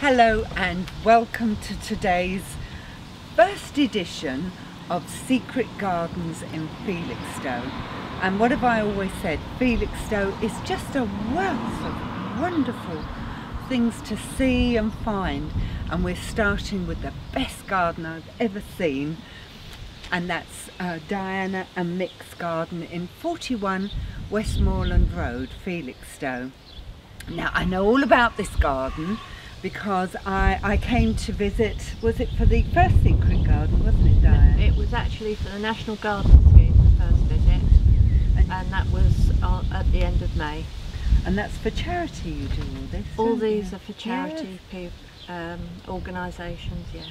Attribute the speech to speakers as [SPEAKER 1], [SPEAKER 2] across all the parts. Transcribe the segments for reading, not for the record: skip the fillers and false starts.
[SPEAKER 1] Hello and welcome to today's first edition of Secret Gardens in Felixstowe. And what have I always said? Felixstowe is just a wealth of wonderful things to see and find, and we're starting with the best garden I've ever seen, and that's Diana and Mick's garden in 41 Westmoreland Road, Felixstowe. Now I know all about this garden because I came to visit. Was it for the first Secret Garden, wasn't it, Diane?
[SPEAKER 2] It was actually for the National Garden Scheme, the first visit, and that was at the end of May.
[SPEAKER 1] And that's for charity you do all this?
[SPEAKER 2] All these are for charity organisations, yes.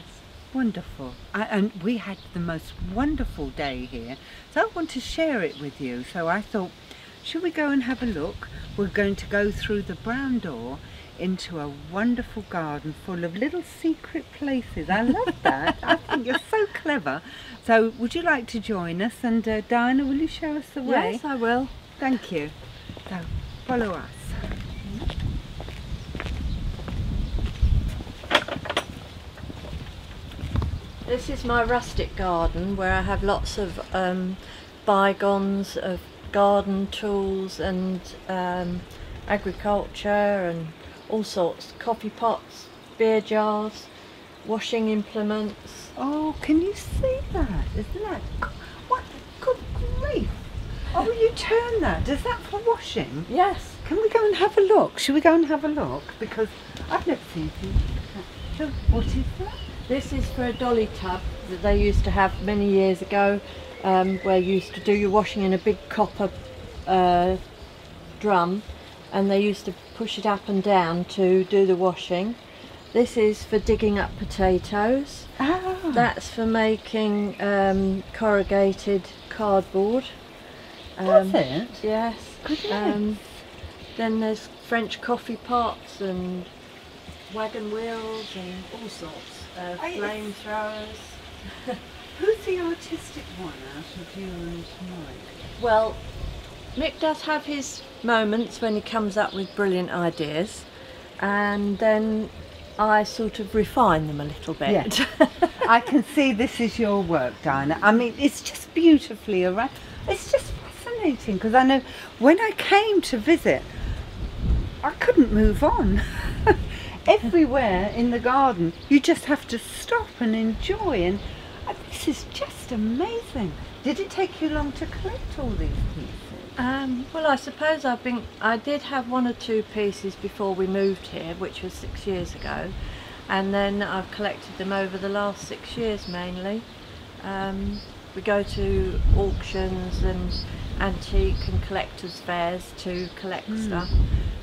[SPEAKER 1] Wonderful. And we had the most wonderful day here, so I want to share it with you. So I thought, should we go and have a look? We're going to go through the brown door into a wonderful garden full of little secret places. I love that. I think you're so clever. So would you like to join us? And Diana, will you show us the way?
[SPEAKER 2] Yes, I will.
[SPEAKER 1] Thank you. So follow us.
[SPEAKER 2] This is my rustic garden where I have lots of bygones of garden tools and agriculture and all sorts, coffee pots, beer jars, washing implements.
[SPEAKER 1] Oh, can you see that? Isn't that, what, good grief. Oh, will you turn that? Is that for washing?
[SPEAKER 2] Yes.
[SPEAKER 1] Can we go and have a look? Should we go and have a look? Because I've never seen anything. What is that?
[SPEAKER 2] This is for a dolly tub that they used to have many years ago, where you used to do your washing in a big copper drum, and they used to push it up and down to do the washing. This is for digging up potatoes.
[SPEAKER 1] Ah.
[SPEAKER 2] That's for making corrugated cardboard.
[SPEAKER 1] Does it?
[SPEAKER 2] Yes.
[SPEAKER 1] Goodness.
[SPEAKER 2] Then there's French coffee pots and wagon wheels and all sorts. Flamethrowers.
[SPEAKER 1] Who's the artistic one out of you and Mike?
[SPEAKER 2] Well, Mick does have his moments when he comes up with brilliant ideas, and then I sort of refine them a little bit.
[SPEAKER 1] Yeah. I can see this is your work, Diana. I mean, it's just beautifully arranged. It's just fascinating because I know when I came to visit, I couldn't move on. Everywhere in the garden, you just have to stop and enjoy, and this is just amazing. Did it take you long to collect all these pieces?
[SPEAKER 2] Well, I suppose I did have one or two pieces before we moved here, which was 6 years ago, and then I've collected them over the last 6 years mainly. We go to auctions and antique and collectors' fairs to collect stuff,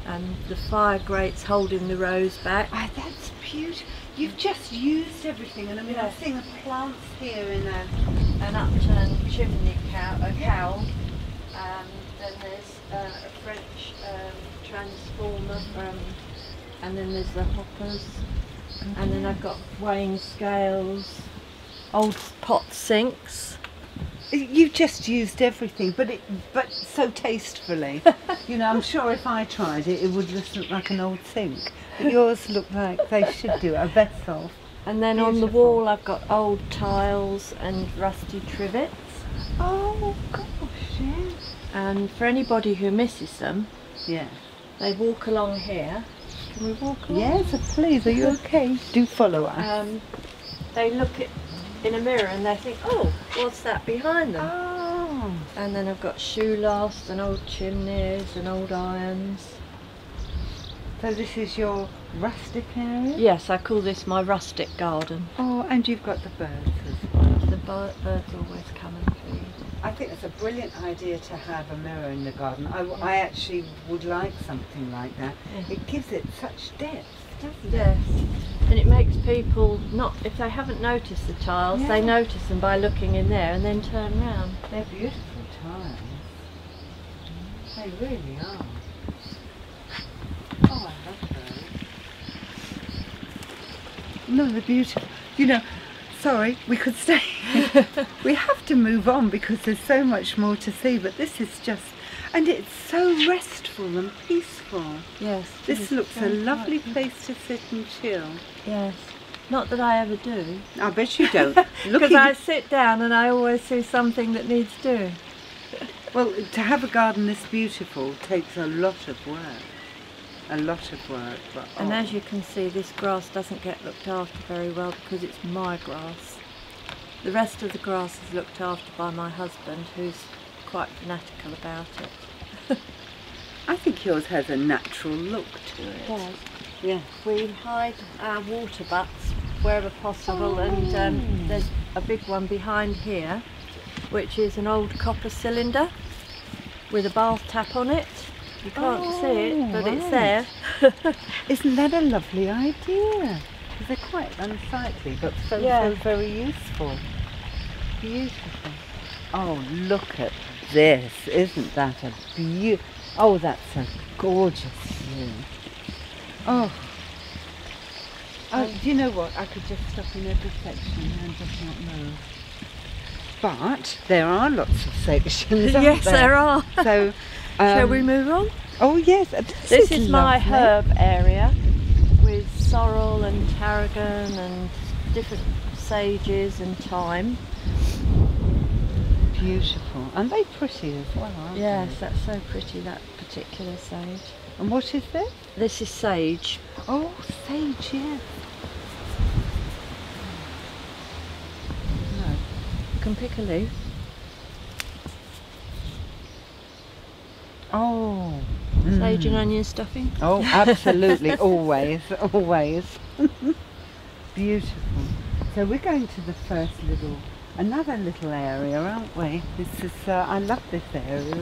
[SPEAKER 2] and the fire grates holding the rows back.
[SPEAKER 1] Oh, that's beautiful. You've just used everything, and I mean, I've seen the plants here in
[SPEAKER 2] an upturned chimney cowl. Then there's a French transformer, and then there's the hoppers, and then I've got weighing scales, old pot sinks.
[SPEAKER 1] You've just used everything, but so tastefully. You know, I'm sure if I tried it, it would just look like an old sink. But yours look like they should do a vessel.
[SPEAKER 2] And then on the wall, I've got old tiles and rusty trivets.
[SPEAKER 1] Oh gosh, yes.
[SPEAKER 2] And for anybody who misses them,
[SPEAKER 1] yeah,
[SPEAKER 2] they walk along here. Can we walk along?
[SPEAKER 1] Yes, please. Are you okay? Do follow us.
[SPEAKER 2] They look in a mirror and they think, oh, what's that behind them?
[SPEAKER 1] Oh.
[SPEAKER 2] And then I've got shoe lasts and old chimneys and old irons.
[SPEAKER 1] So this is your rustic area?
[SPEAKER 2] Yes, I call this my rustic garden.
[SPEAKER 1] Oh, and you've got the birds as well.
[SPEAKER 2] The birds always come and feed.
[SPEAKER 1] I think it's a brilliant idea to have a mirror in the garden. I actually would like something like that. Yeah. It gives it such depth, doesn't it?
[SPEAKER 2] Yes, and it makes people, not if they haven't noticed the tiles, they notice them by looking in there and then turn round.
[SPEAKER 1] They're beautiful tiles. They really are. Oh, I love those. No, they're beautiful. You know, sorry, we could stay. We have to move on because there's so much more to see, but this is just And it's so restful and peaceful.
[SPEAKER 2] Yes.
[SPEAKER 1] This looks a lovely place to sit and chill.
[SPEAKER 2] Yes. Not that I ever do.
[SPEAKER 1] I bet you don't.
[SPEAKER 2] Because I sit down and I always see something that needs doing.
[SPEAKER 1] Well, to have a garden this beautiful takes a lot of work. A lot of work. But,
[SPEAKER 2] And as you can see, this grass doesn't get looked after very well because it's my grass. The rest of the grass is looked after by my husband, who's quite fanatical about it.
[SPEAKER 1] I think yours has a natural look to it.
[SPEAKER 2] Yes.
[SPEAKER 1] Yeah.
[SPEAKER 2] We hide our water butts wherever possible, and there's a big one behind here, which is an old copper cylinder with a bath tap on it. You can't see it, but it's there.
[SPEAKER 1] Isn't that a lovely idea? Because they're quite unsightly, but so very useful. Beautiful. Oh, look at this. Isn't that a beautiful... Oh, that's a gorgeous view. Oh. Do you know what? I could just stop in every section and just not move. But there are lots of sections, aren't
[SPEAKER 2] Yes, there are.
[SPEAKER 1] So,
[SPEAKER 2] shall we move on?
[SPEAKER 1] Oh yes,
[SPEAKER 2] This is my herb area with sorrel and tarragon and different sages and thyme.
[SPEAKER 1] Beautiful, and they're pretty as well, aren't
[SPEAKER 2] Yes,
[SPEAKER 1] they?
[SPEAKER 2] that's so pretty, that particular sage.
[SPEAKER 1] And what is this?
[SPEAKER 2] This is sage.
[SPEAKER 1] Oh, sage, yes. No.
[SPEAKER 2] You can pick a leaf.
[SPEAKER 1] Oh.
[SPEAKER 2] Sage and onion stuffing.
[SPEAKER 1] Oh, absolutely, always, always. Beautiful. So we're going to the another little area, aren't we? This is, I love this area.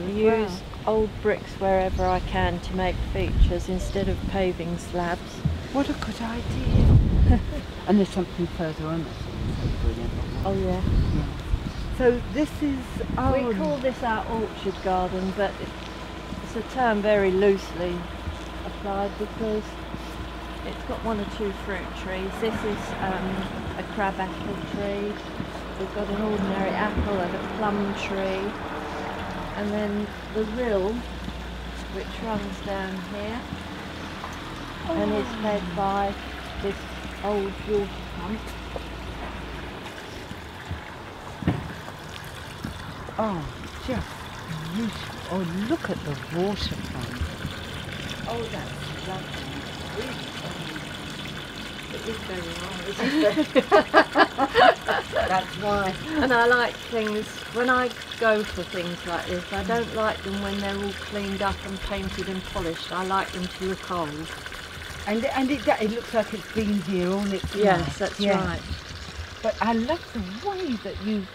[SPEAKER 2] Use old bricks wherever I can to make features instead of paving slabs.
[SPEAKER 1] What a good idea. And there's something further on this one, so brilliant.
[SPEAKER 2] Oh yeah.
[SPEAKER 1] So this is...
[SPEAKER 2] We call this our orchard garden, but it's a term very loosely applied because it's got one or two fruit trees. This is a crab apple tree. We've got an ordinary apple and a plum tree. And then the rill, which runs down here and is fed by this old water pump.
[SPEAKER 1] Oh, just beautiful. Oh, look at the water pump. Oh, that's lovely.
[SPEAKER 2] It is very nice.
[SPEAKER 1] That's why.
[SPEAKER 2] And I like things, when I go for things like this, I don't like them when they're all cleaned up and painted and polished. I like them to look old.
[SPEAKER 1] And it looks like it's been here all its life.
[SPEAKER 2] Yes, that's right.
[SPEAKER 1] But I love the way that you've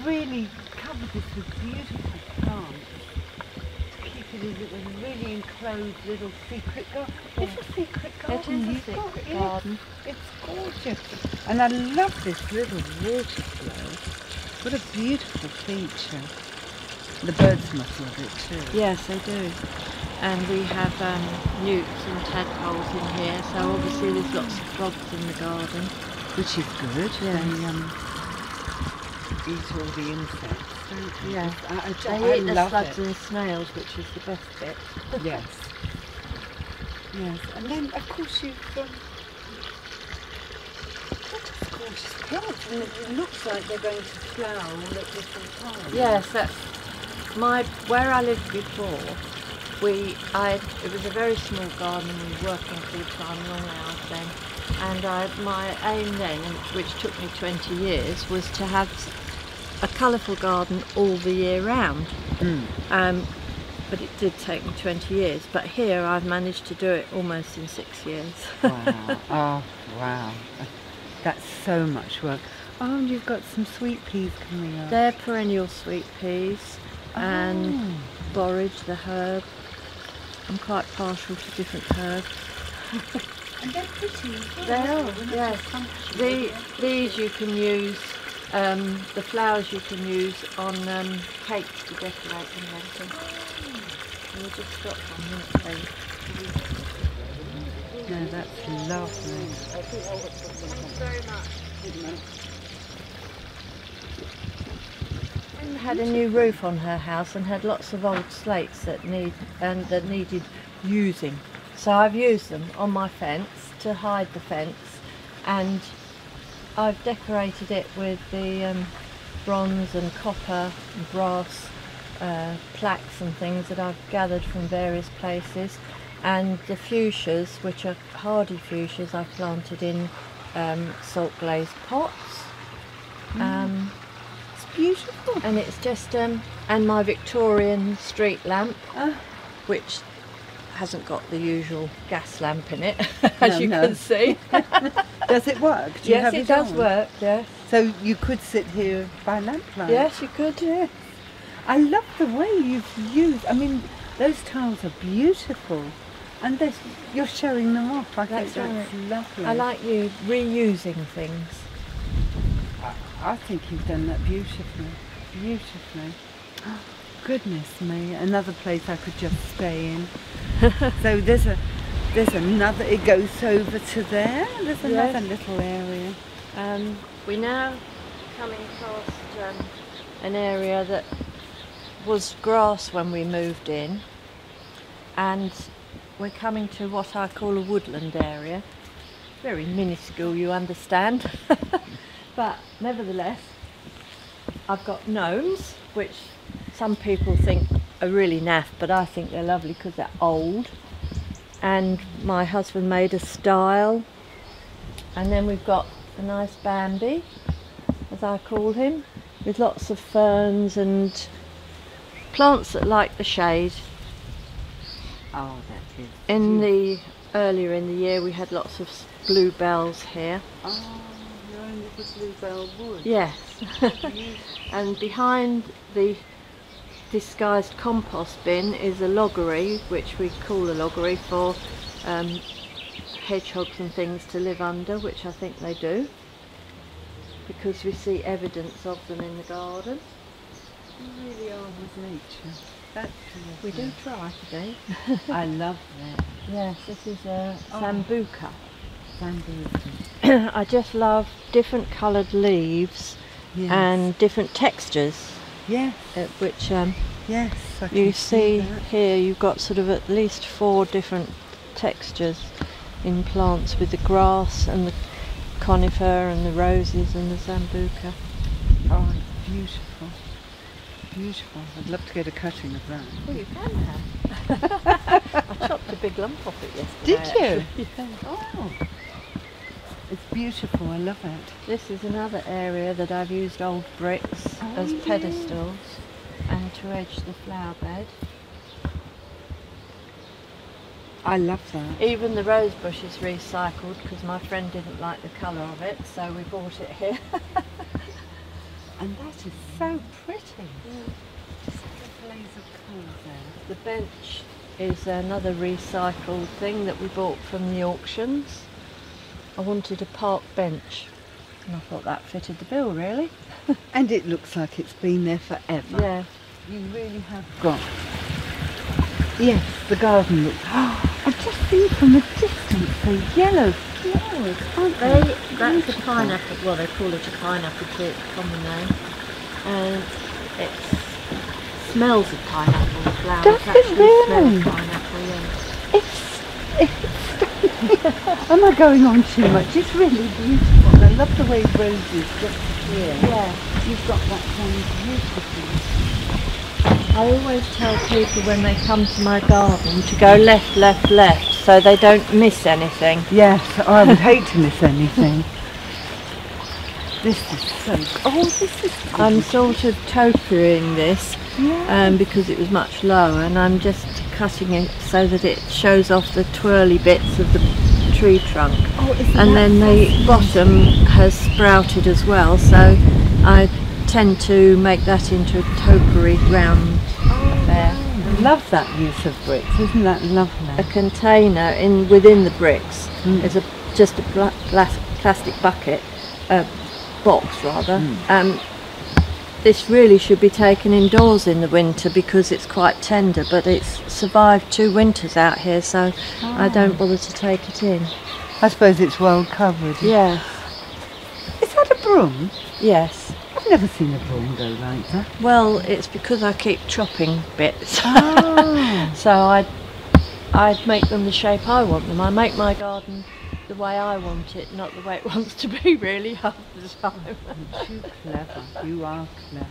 [SPEAKER 1] really covered this with beautiful plants. To keep it as a really enclosed little secret garden. It's a secret garden.
[SPEAKER 2] It is a secret garden.
[SPEAKER 1] It's gorgeous. And I love this little water flow. What a beautiful feature. The birds must love it too.
[SPEAKER 2] Yes, they do. And we have newts and tadpoles in here, so obviously there's lots of frogs in the garden.
[SPEAKER 1] Which is good.
[SPEAKER 2] Yes.
[SPEAKER 1] They eat all the insects, don't they?
[SPEAKER 2] Yeah.
[SPEAKER 1] I
[SPEAKER 2] They eat the
[SPEAKER 1] love
[SPEAKER 2] slugs
[SPEAKER 1] it.
[SPEAKER 2] and snails, which is the best bit.
[SPEAKER 1] Yes. Yes. And then of course you've gorgeous plants, and it looks like they're going to flower all at different times.
[SPEAKER 2] Yes, that's where I lived before. It was a very small garden. We were working full time, long hours then, and my aim then, which took me 20 years, was to have a colourful garden all the year round. But it did take me 20 years. But here I've managed to do it almost in 6 years.
[SPEAKER 1] Wow. Oh, wow. That's so much work. Oh, and you've got some sweet peas coming up.
[SPEAKER 2] They're perennial sweet peas and borage, the herb. I'm quite partial to different herbs.
[SPEAKER 1] And they're pretty as well.
[SPEAKER 2] They are,
[SPEAKER 1] They're not
[SPEAKER 2] yes.
[SPEAKER 1] just functional.
[SPEAKER 2] These you can use, the flowers you can use on cakes to decorate them and everything. We'll just stop for a minute, please.
[SPEAKER 1] No, that's lovely.
[SPEAKER 2] Thank you very much. had a new roof on her house and had lots of old slates that needed using. So I've used them on my fence to hide the fence, and I've decorated it with the bronze and copper and brass plaques and things that I've gathered from various places, and the fuchsias, which are hardy fuchsias, I've planted in salt glazed pots.
[SPEAKER 1] It's beautiful.
[SPEAKER 2] And it's just and my Victorian street lamp, which hasn't got the usual gas lamp in it, as you can see.
[SPEAKER 1] Does it work? Do you
[SPEAKER 2] yes,
[SPEAKER 1] have
[SPEAKER 2] it does
[SPEAKER 1] on?
[SPEAKER 2] work. Yes.
[SPEAKER 1] So you could sit here by lamplight.
[SPEAKER 2] Yes, you could.
[SPEAKER 1] Yes. I love the way you've used. I mean, those tiles are beautiful, and you're showing them off. I think that's lovely.
[SPEAKER 2] I like you reusing things.
[SPEAKER 1] I think you've done that beautifully. Beautifully. Oh, goodness me, another place I could just stay in. So there's another, it goes over to there. There's another little area.
[SPEAKER 2] We're now coming past an area that was grass when we moved in, and we're coming to what I call a woodland area. Very minuscule, you understand. But nevertheless, I've got gnomes, which some people think are really naff, but I think they're lovely because they're old. And my husband made a style. And then we've got a nice Bambi, as I call him, with lots of ferns and plants that like the shade.
[SPEAKER 1] Oh, that is
[SPEAKER 2] Earlier in the year we had lots of bluebells here.
[SPEAKER 1] Oh, your own little bluebell wood.
[SPEAKER 2] Yes. And behind the disguised compost bin is a loggery, which we call a loggery for hedgehogs and things to live under, which I think they do, because we see evidence of them in the garden.
[SPEAKER 1] You really are with nature. That's
[SPEAKER 2] We do try today.
[SPEAKER 1] I love that.
[SPEAKER 2] Yes, this is a Sambuca.
[SPEAKER 1] Sambuca.
[SPEAKER 2] I just love different coloured leaves and different textures.
[SPEAKER 1] Yes.
[SPEAKER 2] Which
[SPEAKER 1] yes, I
[SPEAKER 2] you
[SPEAKER 1] can
[SPEAKER 2] see
[SPEAKER 1] that.
[SPEAKER 2] here, you've got sort of at least 4 different textures in plants, with the grass and the conifer and the roses and the Sambuca.
[SPEAKER 1] Oh, it's beautiful. Beautiful. I'd love to get a cutting of that.
[SPEAKER 2] Well, you can have. I chopped a big lump off it yesterday.
[SPEAKER 1] Did you?
[SPEAKER 2] Actually. Yeah.
[SPEAKER 1] Oh, it's beautiful. I love it.
[SPEAKER 2] This is another area that I've used old bricks as pedestals and to edge the flower bed.
[SPEAKER 1] I love that.
[SPEAKER 2] Even the rose bush is recycled because my friend didn't like the colour of it, so we bought it here.
[SPEAKER 1] And that is so pretty. Just a blaze of colour there.
[SPEAKER 2] The bench is another recycled thing that we bought from the auctions. I wanted a park bench, and I thought that fitted the bill, really.
[SPEAKER 1] And it looks like it's been there forever.
[SPEAKER 2] Yeah.
[SPEAKER 1] You really have got. Yes, the garden looks. I've just seen from a distance the yellow flowers, aren't they?
[SPEAKER 2] That's a pineapple. Well, they call it a pineapple tree, it's a common name, and it smells of pineapple. The flowers
[SPEAKER 1] Does it
[SPEAKER 2] actually
[SPEAKER 1] really?
[SPEAKER 2] smell of pineapple. Yeah.
[SPEAKER 1] Am I going on too much? It's really beautiful. I love the way roses just appear.
[SPEAKER 2] Yeah.
[SPEAKER 1] You've got that done beautifully.
[SPEAKER 2] I always tell people when they come to my garden to go left, left, left, so they don't miss anything.
[SPEAKER 1] Yes, I would hate to miss anything. This is so. Oh, this is.
[SPEAKER 2] I'm sort of topiarying this because it was much lower, and I'm just cutting it so that it shows off the twirly bits of the tree trunk.
[SPEAKER 1] Oh, isn't
[SPEAKER 2] and
[SPEAKER 1] that
[SPEAKER 2] then the bottom has sprouted as well, so I tend to make that into a topiary round there.
[SPEAKER 1] I love that use of bricks. Isn't that lovely?
[SPEAKER 2] A container within the bricks is just a plastic bucket, box rather. This really should be taken indoors in the winter because it's quite tender, but it's survived 2 winters out here, so I don't bother to take it in.
[SPEAKER 1] I suppose it's well covered.
[SPEAKER 2] Yes.
[SPEAKER 1] Is that a broom?
[SPEAKER 2] Yes.
[SPEAKER 1] I've never seen a prawn go like that.
[SPEAKER 2] Well, it's because I keep chopping bits.
[SPEAKER 1] Ah.
[SPEAKER 2] So I make them the shape I want them. I make my garden the way I want it, not the way it wants to be really half the time.
[SPEAKER 1] You're too clever. You are clever.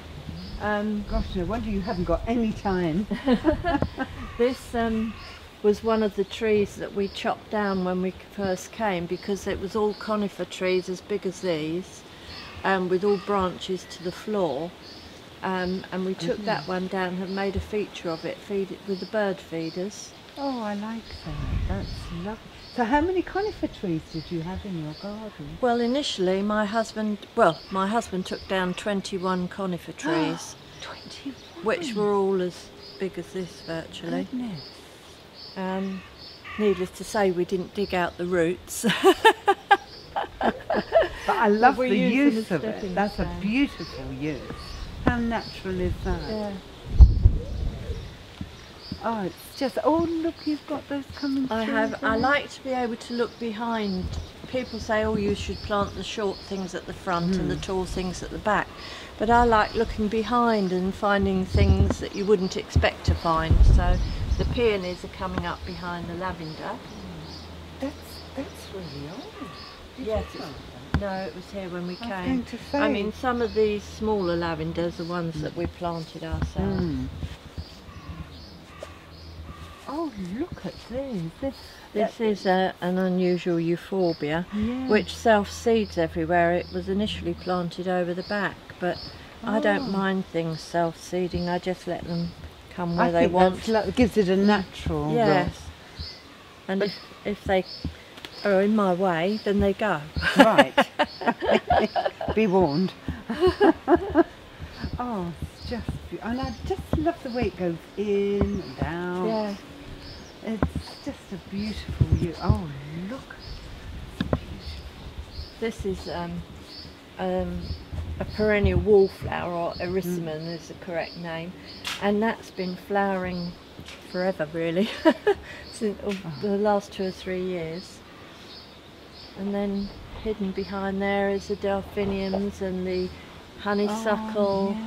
[SPEAKER 1] Gosh, no wonder you haven't got any time.
[SPEAKER 2] This was one of the trees that we chopped down when we first came, because it was all conifer trees as big as these, with all branches to the floor. And we took that one down and have made a feature of it, feed it with the bird feeders.
[SPEAKER 1] Oh, I like that. That's lovely. So how many conifer trees did you have in your garden?
[SPEAKER 2] Well, initially my husband took down 21 conifer trees.
[SPEAKER 1] 21?
[SPEAKER 2] Which were all as big as this virtually.
[SPEAKER 1] Goodness.
[SPEAKER 2] Needless to say, we didn't dig out the roots.
[SPEAKER 1] But I love
[SPEAKER 2] we
[SPEAKER 1] the
[SPEAKER 2] use
[SPEAKER 1] use
[SPEAKER 2] them
[SPEAKER 1] of
[SPEAKER 2] as
[SPEAKER 1] it.
[SPEAKER 2] stepping
[SPEAKER 1] That's a
[SPEAKER 2] stones.
[SPEAKER 1] beautiful use. How natural is that?
[SPEAKER 2] Yeah.
[SPEAKER 1] Oh, it's just, oh look, you've got those coming through.
[SPEAKER 2] I like to be able to look behind. People say, oh, you should plant the short things at the front and the tall things at the back. But I like looking behind and finding things that you wouldn't expect to find. So the peonies are coming up behind the lavender.
[SPEAKER 1] That's really old. Did
[SPEAKER 2] Yes,
[SPEAKER 1] you
[SPEAKER 2] it's-
[SPEAKER 1] plant that?
[SPEAKER 2] No, it was here when we
[SPEAKER 1] I was
[SPEAKER 2] came.
[SPEAKER 1] going to say.
[SPEAKER 2] I mean, some of these smaller lavenders are ones that we planted ourselves.
[SPEAKER 1] Mm. Oh, look at this.
[SPEAKER 2] This is an unusual euphorbia,
[SPEAKER 1] Yeah.
[SPEAKER 2] which self-seeds everywhere. It was initially planted over the back, but I don't mind things self-seeding. I just let them come where
[SPEAKER 1] I
[SPEAKER 2] they
[SPEAKER 1] think
[SPEAKER 2] want.
[SPEAKER 1] that gives it a natural
[SPEAKER 2] Yes. And if they are in my way, then they go.
[SPEAKER 1] look. Right. Be warned. Oh, it's just and I just love the way it goes in and out.
[SPEAKER 2] Yeah.
[SPEAKER 1] It's just a beautiful view. Oh, look. It's beautiful.
[SPEAKER 2] This is a perennial wallflower, or erysimum is the correct name, and that's been flowering forever really, since the last 2 or 3 years. And then hidden behind there is the delphiniums and the honeysuckle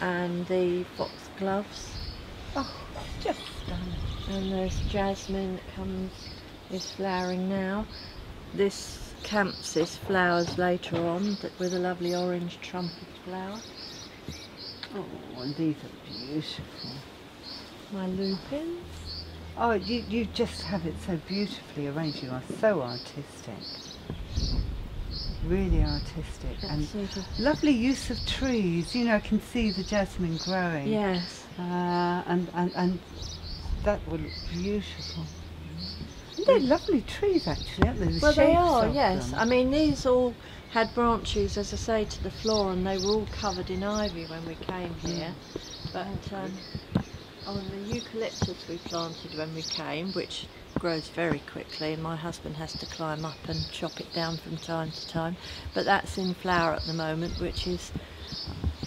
[SPEAKER 2] and the foxgloves.
[SPEAKER 1] Oh, just stunning.
[SPEAKER 2] And there's jasmine that is flowering now. This campsis flowers later on with a lovely orange trumpet flower.
[SPEAKER 1] Oh, and these are beautiful.
[SPEAKER 2] My lupins.
[SPEAKER 1] Oh, you just have it so beautifully arranged. You are so artistic. Really artistic.
[SPEAKER 2] That
[SPEAKER 1] And
[SPEAKER 2] sort of,
[SPEAKER 1] lovely use of trees. You know, I can see the jasmine growing.
[SPEAKER 2] yes.
[SPEAKER 1] And that will look beautiful. And they're lovely trees actually, aren't they? The
[SPEAKER 2] Well, they
[SPEAKER 1] shapes
[SPEAKER 2] are,
[SPEAKER 1] of
[SPEAKER 2] yes.
[SPEAKER 1] them.
[SPEAKER 2] I mean, these all had branches, as I say, to the floor, and they were all covered in ivy when we came here. But on the eucalyptus we planted when we came, which grows very quickly, and my husband has to climb up and chop it down from time to time. But that's in flower at the moment, which is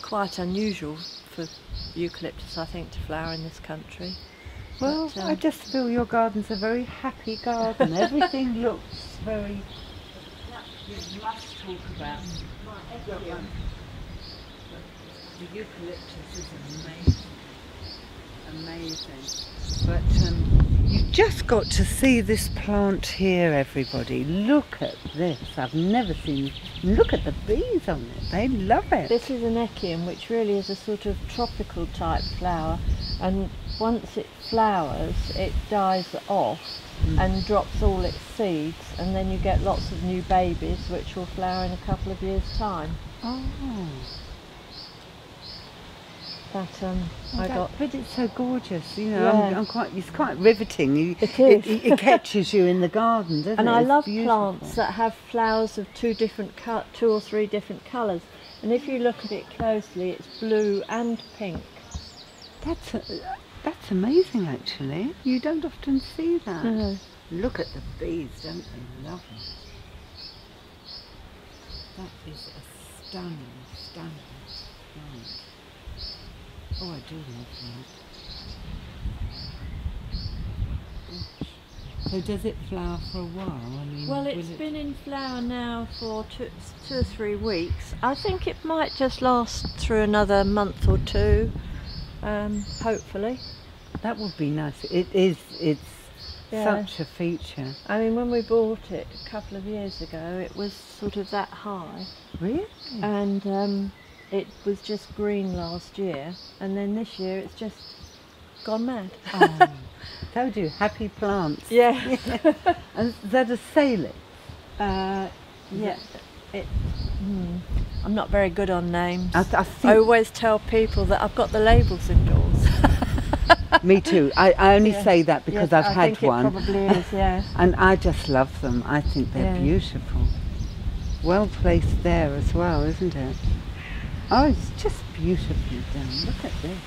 [SPEAKER 2] quite unusual for eucalyptus, I think, to flower in this country.
[SPEAKER 1] Well,
[SPEAKER 2] But,
[SPEAKER 1] I just feel your garden's a very happy garden. Everything looks very... You must talk about the eucalyptus is amazing. But you've just got to see this plant here, everybody. Look at this. I've never seen... Look at the bees on it. They love it.
[SPEAKER 2] This is an echium, which really is a sort of tropical type flower, and once it flowers it dies off and drops all its seeds, and then you get lots of new babies which will flower in a couple of years' time.
[SPEAKER 1] Oh.
[SPEAKER 2] But I got...
[SPEAKER 1] But it's so gorgeous, you know.
[SPEAKER 2] Yeah.
[SPEAKER 1] It's quite riveting.
[SPEAKER 2] It is.
[SPEAKER 1] It catches you in the garden, doesn't it?
[SPEAKER 2] And I
[SPEAKER 1] It's
[SPEAKER 2] love
[SPEAKER 1] beautiful.
[SPEAKER 2] plants that have flowers of two or three different colours. And if you look at it closely, it's blue and pink.
[SPEAKER 1] That's amazing, actually. You don't often see that.
[SPEAKER 2] No.
[SPEAKER 1] Look at the bees, don't they? Love them. That is a stunning plant. Oh, I do love that. Gosh, So does it flower for a while? I mean,
[SPEAKER 2] Well, it's been in flower now for two or 3 weeks. I think it might just last through another month or two, hopefully.
[SPEAKER 1] That would be nice. It is. It's
[SPEAKER 2] Yeah.
[SPEAKER 1] such a feature.
[SPEAKER 2] I mean, when we bought it a couple of years ago, it was sort of that high,
[SPEAKER 1] Really?
[SPEAKER 2] and it was just green last year, and then this year it's just gone mad.
[SPEAKER 1] Oh, told you, happy plants.
[SPEAKER 2] Yeah.
[SPEAKER 1] And is that a salix?
[SPEAKER 2] Yeah. I'm not very good on names.
[SPEAKER 1] I
[SPEAKER 2] I
[SPEAKER 1] think,
[SPEAKER 2] always tell people that I've got the labels indoors.
[SPEAKER 1] me too. I only
[SPEAKER 2] Yeah.
[SPEAKER 1] say that because
[SPEAKER 2] Yes,
[SPEAKER 1] I've
[SPEAKER 2] I
[SPEAKER 1] had
[SPEAKER 2] think
[SPEAKER 1] one.
[SPEAKER 2] It probably is, yeah.
[SPEAKER 1] And I just love them. I think they're
[SPEAKER 2] Yeah.
[SPEAKER 1] beautiful. Well placed there as well, isn't it? Oh, it's just beautifully done. Look at this.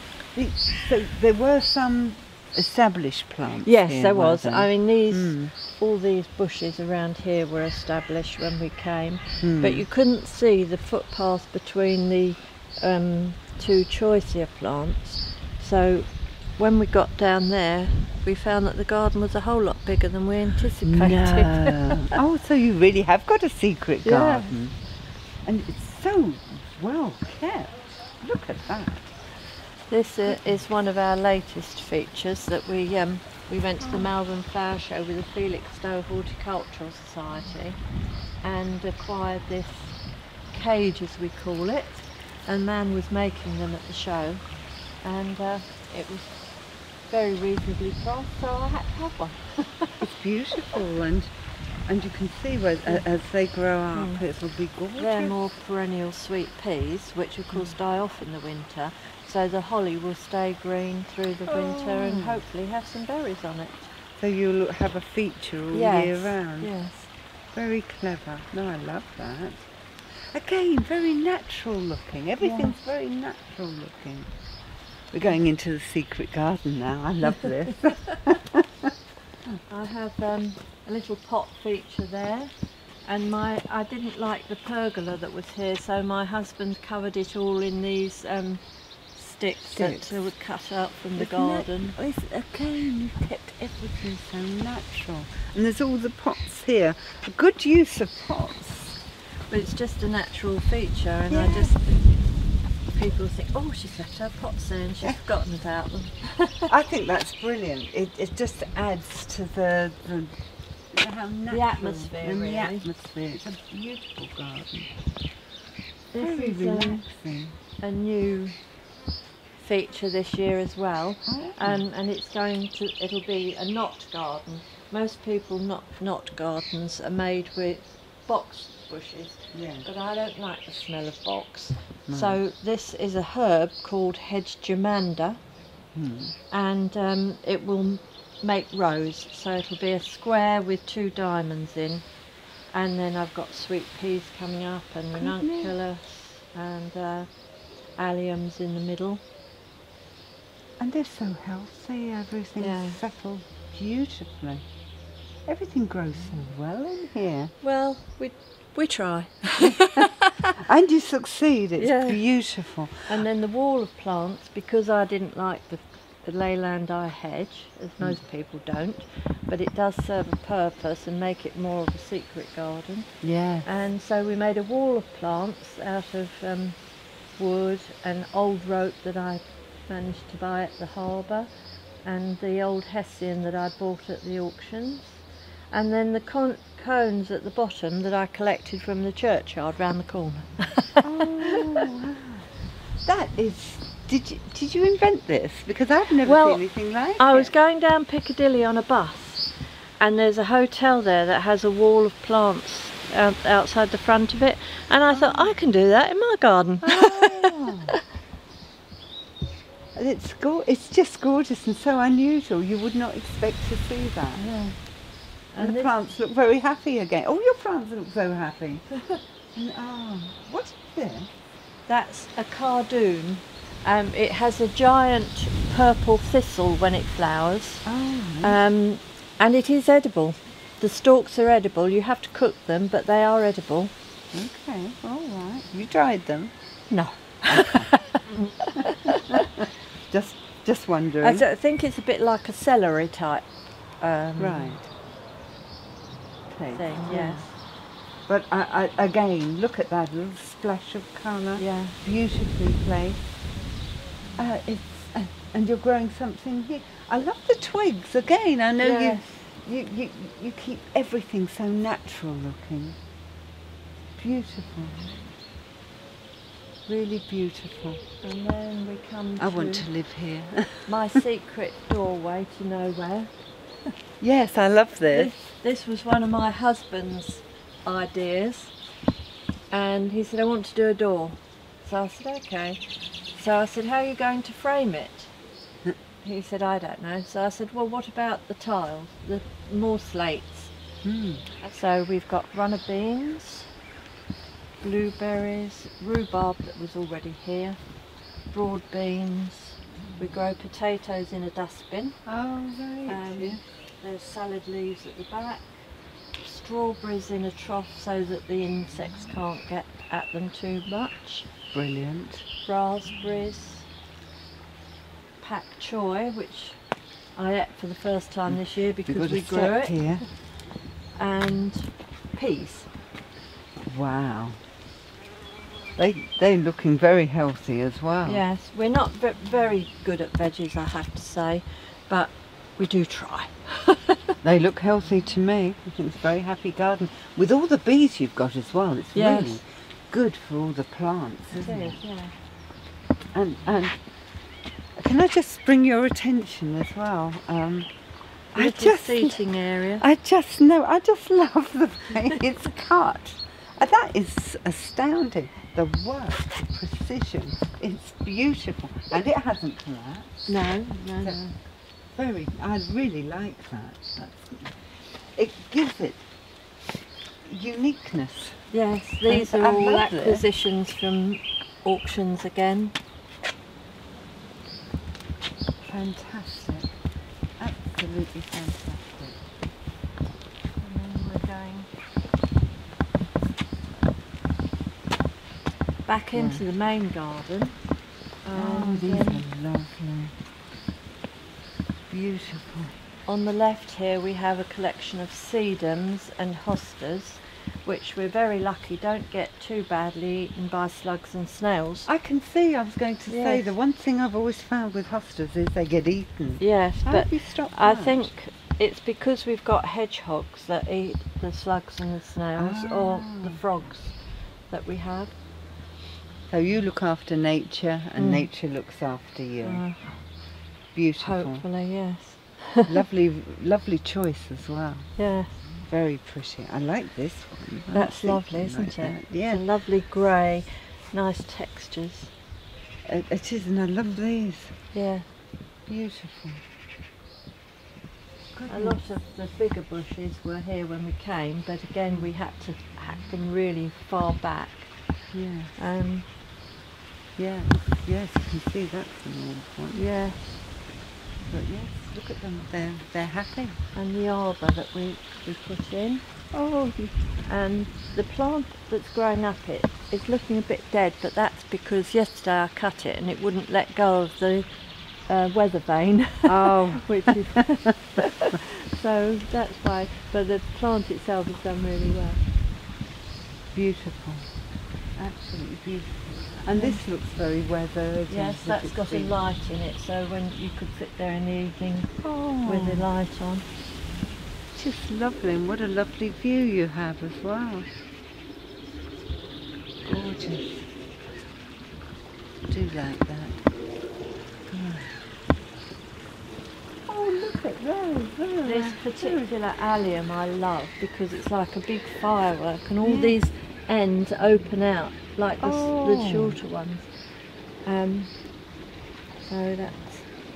[SPEAKER 1] So there were some established plants.
[SPEAKER 2] Yes,
[SPEAKER 1] here,
[SPEAKER 2] there
[SPEAKER 1] were
[SPEAKER 2] was.
[SPEAKER 1] there?
[SPEAKER 2] I mean,
[SPEAKER 1] Mm.
[SPEAKER 2] all these bushes around here were established when we came,
[SPEAKER 1] Mm.
[SPEAKER 2] but you couldn't see the footpath between the two choicea plants. So when we got down there, we found that the garden was a whole lot bigger than we anticipated.
[SPEAKER 1] No. Oh, so you really have got a secret
[SPEAKER 2] Yeah.
[SPEAKER 1] garden. And it's so well kept. Look at that.
[SPEAKER 2] This is one of our latest features that we went to the Malvern Flower Show with the Felixstowe Horticultural Society and acquired this cage, as we call it, and man was making them at the show, and it was very reasonably priced, so I had to have one.
[SPEAKER 1] It's beautiful, and you can see where, as they grow up, it will be gorgeous.
[SPEAKER 2] They're more perennial sweet peas, which of course die off in the winter, so the holly will stay green through the winter and hopefully have some berries on it.
[SPEAKER 1] So you'll have a feature all
[SPEAKER 2] Yes,
[SPEAKER 1] year round.
[SPEAKER 2] yes.
[SPEAKER 1] Very clever. No, I love that. Again, very natural looking. Everything's very natural looking. We're going into the secret garden now. I love this.
[SPEAKER 2] I have a little pot feature there, and I didn't like the pergola that was here, so my husband covered it all in these sticks that were cut out from the garden.
[SPEAKER 1] Again, you've kept everything so natural. And there's all the pots here. A good use of pots.
[SPEAKER 2] But it's just a natural feature, and people think, oh, she's left her pots there and she's forgotten about them.
[SPEAKER 1] I think that's brilliant. It just adds to the how natural,
[SPEAKER 2] atmosphere,
[SPEAKER 1] and
[SPEAKER 2] really.
[SPEAKER 1] the atmosphere. It's a beautiful garden.
[SPEAKER 2] This
[SPEAKER 1] Very
[SPEAKER 2] is
[SPEAKER 1] relaxing.
[SPEAKER 2] a new feature this year as well,
[SPEAKER 1] Oh.
[SPEAKER 2] and it'll be a knot garden. Most people knot gardens are made with box bushes,
[SPEAKER 1] Yeah.
[SPEAKER 2] but I don't like the smell of box.
[SPEAKER 1] No.
[SPEAKER 2] So this is a herb called hedge germander, and it will make rows. So it'll be a square with 2 diamonds in, and then I've got sweet peas coming up and ranunculus and alliums in the middle.
[SPEAKER 1] And they're so healthy. Everything's
[SPEAKER 2] Yeah.
[SPEAKER 1] settled beautifully. Everything grows so well in here.
[SPEAKER 2] Well, we try.
[SPEAKER 1] And you succeed. It's
[SPEAKER 2] Yeah.
[SPEAKER 1] beautiful.
[SPEAKER 2] And then the wall of plants, because I didn't like the leyland eye hedge, as most people don't, but it does serve a purpose and make it more of a secret garden.
[SPEAKER 1] Yeah.
[SPEAKER 2] And so we made a wall of plants out of wood and old rope that I managed to buy at the harbour, and the old hessian that I bought at the auctions, and then the cones at the bottom that I collected from the churchyard round the corner.
[SPEAKER 1] Oh, wow. That is. Did you invent this? Because I've never
[SPEAKER 2] Well,
[SPEAKER 1] seen anything like
[SPEAKER 2] I
[SPEAKER 1] it.
[SPEAKER 2] was going down Piccadilly on a bus, and there's a hotel there that has a wall of plants outside the front of it, and I thought I can do that in my garden.
[SPEAKER 1] Oh. It's just gorgeous and so unusual. You would not expect to see that.
[SPEAKER 2] Yeah.
[SPEAKER 1] And the
[SPEAKER 2] this-
[SPEAKER 1] plants look very happy again. Oh, your plants look so happy. And, what is this?
[SPEAKER 2] That's a cardoon. It has a giant purple thistle when it flowers,
[SPEAKER 1] Oh,
[SPEAKER 2] and it is edible. The stalks are edible. You have to cook them, but they are edible.
[SPEAKER 1] okay, all right. You tried them?
[SPEAKER 2] No.
[SPEAKER 1] Just wondering.
[SPEAKER 2] I think it's a bit like a celery type.
[SPEAKER 1] Right. it?
[SPEAKER 2] thing, yes.
[SPEAKER 1] But again, look at that little splash of colour.
[SPEAKER 2] Yeah.
[SPEAKER 1] Beautifully placed. And you're growing something here. I love the twigs again. I know
[SPEAKER 2] Yes.
[SPEAKER 1] you keep everything so natural looking. Beautiful. Really beautiful.
[SPEAKER 2] And then we come
[SPEAKER 1] I want to live here.
[SPEAKER 2] my secret doorway to nowhere.
[SPEAKER 1] Yes, I love this.
[SPEAKER 2] This was one of my husband's ideas, and he said, I want to do a door. So I said, okay. So I said, how are you going to frame it? He said, I don't know. So I said, well, what about the tiles, the more slates? So we've got runner beans, blueberries, rhubarb that was already here, broad beans. We grow potatoes in a dustbin.
[SPEAKER 1] Oh, right.
[SPEAKER 2] There's salad leaves at the back, strawberries in a trough so that the insects can't get at them too much.
[SPEAKER 1] Brilliant.
[SPEAKER 2] Raspberries, pak choy, which I ate for the first time this year because we grew it,
[SPEAKER 1] here.
[SPEAKER 2] and peas.
[SPEAKER 1] Wow. They're looking very healthy as well.
[SPEAKER 2] Yes, we're not very good at veggies, I have to say, but we do try.
[SPEAKER 1] They look healthy to me. I think it's a very happy garden. With all the bees you've got as well, it's really good for all the plants, isn't it?
[SPEAKER 2] Yeah.
[SPEAKER 1] And can I just bring your attention as well?
[SPEAKER 2] Seating area.
[SPEAKER 1] I just love the way it's cut. That is astounding. The work, the precision, it's beautiful. And it hasn't collapsed.
[SPEAKER 2] No.
[SPEAKER 1] I really like that. It gives it uniqueness.
[SPEAKER 2] Yes, these are all
[SPEAKER 1] love it.
[SPEAKER 2] acquisitions from auctions again.
[SPEAKER 1] Fantastic. Absolutely fantastic.
[SPEAKER 2] And then we're going back into the main garden.
[SPEAKER 1] These are lovely. Beautiful.
[SPEAKER 2] On the left here we have a collection of sedums and hostas, which we're very lucky don't get too badly eaten by slugs and snails.
[SPEAKER 1] I can see, I was going to say, the one thing I've always found with hostas is they get eaten.
[SPEAKER 2] Yes,
[SPEAKER 1] How
[SPEAKER 2] but
[SPEAKER 1] have you stopped
[SPEAKER 2] I
[SPEAKER 1] that?
[SPEAKER 2] think it's because we've got hedgehogs that eat the slugs and the snails, or the frogs that we have.
[SPEAKER 1] So you look after nature and nature looks after you. Beautiful.
[SPEAKER 2] Hopefully, yes.
[SPEAKER 1] Lovely choice as well.
[SPEAKER 2] Yes.
[SPEAKER 1] Very pretty. I like this one.
[SPEAKER 2] That's lovely, isn't it?
[SPEAKER 1] That. Yeah.
[SPEAKER 2] It's a lovely grey, nice textures.
[SPEAKER 1] It is, and I love these.
[SPEAKER 2] Yeah.
[SPEAKER 1] Beautiful.
[SPEAKER 2] A lot of the bigger bushes were here when we came, but again we had to hack them really far back.
[SPEAKER 1] Yeah. Yes, you can see that's an old one.
[SPEAKER 2] Yeah.
[SPEAKER 1] But yes, look at them. They're happy.
[SPEAKER 2] And the arbour that we put in. And the plant that's growing up it is looking a bit dead, but that's because yesterday I cut it and it wouldn't let go of the weather vane. Which is so that's why. But the plant itself has done really well.
[SPEAKER 1] Beautiful. Absolutely beautiful. And this looks very weathered.
[SPEAKER 2] Yes, that's got a light in it, so when you could sit there in the evening with the light on.
[SPEAKER 1] Just lovely, and what a lovely view you have as well. Gorgeous. Do like that. Oh, look at those.
[SPEAKER 2] This particular allium I love because it's like a big firework and all these ends open out like the shorter ones. So